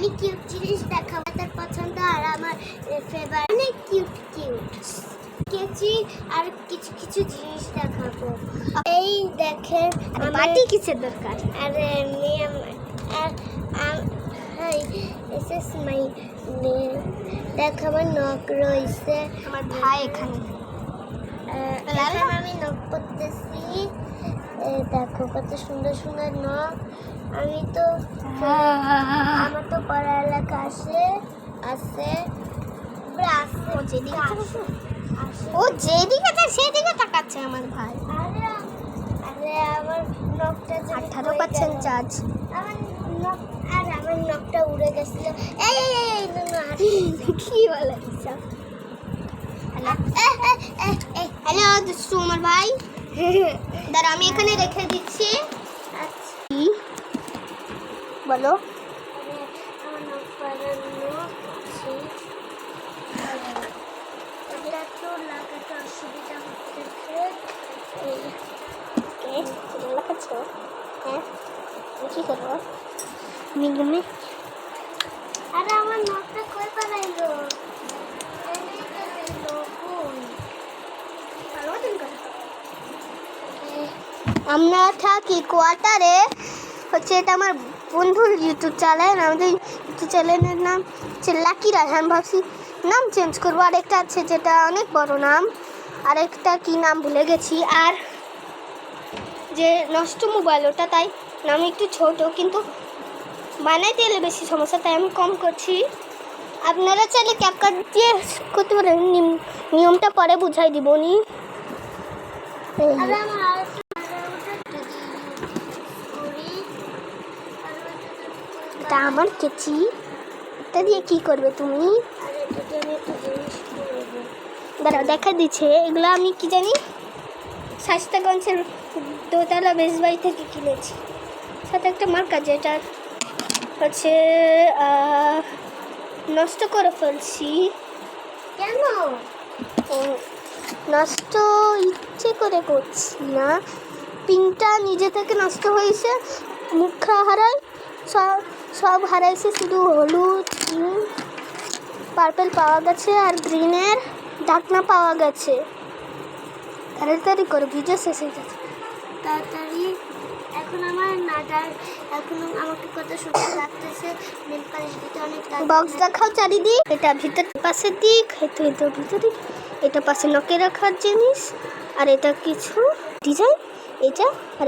আমি কিউট জিনিস দেখাবো তার পছন্দ আর আমার ফেভারিট অনেক কিউট কেচি আর কিছু কিছু জিনিস দেখাবো। এই দেখেন বাটি কিসের দরকার? আরে নিয়ম হাই দিস ইজ মাই দেখো আমার নখ রয়েছে। আমার ভাই এখানে আমি নখ করতেছি। দেখো কত সুন্দর সুন্দর নখ। আমি তো আমার তো পড়ালেখা আছে ও যেদিকে যায় সেদিকে তাকাচ্ছে আমার ভাই। আরে আমার নখটা 18% চার্জ। আমার নখটা উড়ে গেছিল। এই কি বলে হ্যালো দুষ্টু আমার ভাই। দাঁড়া আমি এখানে রেখে দিচ্ছি। বলো আমার নখ বানানো এটা তো লাগাতে অসুবিধা হচ্ছে। লাগাচ্ছো? হ্যাঁ কি করবো মিগুমে? আরে আমার নখটা কই বানাইলো? আমরা থাকি কোয়ার্টারে। হচ্ছে এটা আমার বন্ধুর ইউটিউব চ্যানেল। আমাদের ইউটিউব চ্যানেলের নাম হচ্ছে লাকি রায়হান। ভাবছি নাম চেঞ্জ করবো। আরেকটা আছে যেটা অনেক বড় নাম, আরেকটা কি নাম ভুলে গেছি। আর যে নষ্ট মোবাইল ওটা, তাই নাম একটু ছোট, কিন্তু বানাইতে এলে বেশি সমস্যা, তাই আমি কম করছি। আপনারা চাইলে ক্যাপকাট দিয়ে করতে পারেন। নিয়মটা পরে বুঝাই দিব নি। এটা আমার কেচি। এটা দিয়ে কি করবে তুমি? দাঁড়াও দেখা দিচ্ছে। এগুলো আমি কি জানি শাস্তাগঞ্জের দোতলা বেশবাড়ি থেকে কিনেছি। সাথে একটা মার্কা যেটা হচ্ছে নষ্ট করে ফেলছি। কেন নষ্ট ইচ্ছে করে করছি না, পিনটা নিজে থেকে নষ্ট হয়েছে। মুখা হারাই সব হারাইছে, শুধু হলুদ পার্পেল পাওয়া গেছে আর গ্রিনের ঢাকনা পাওয়া গেছে। তাড়াতাড়ি করে ভিডিও শেষ হয়ে যাচ্ছে তাড়াতাড়ি। এখন আমার নাটার এখন আমাকে কত সুন্দর লাগতেছে। নেল পালিশ দিতে অনেক বক্স দেখাও চারিদিক। এটা ভিতর পাশের দিক, এটা ভিতরে, এটা পাশে নখে রাখার জিনিস, আর এটা কিছু ডিজাইন, এটা আর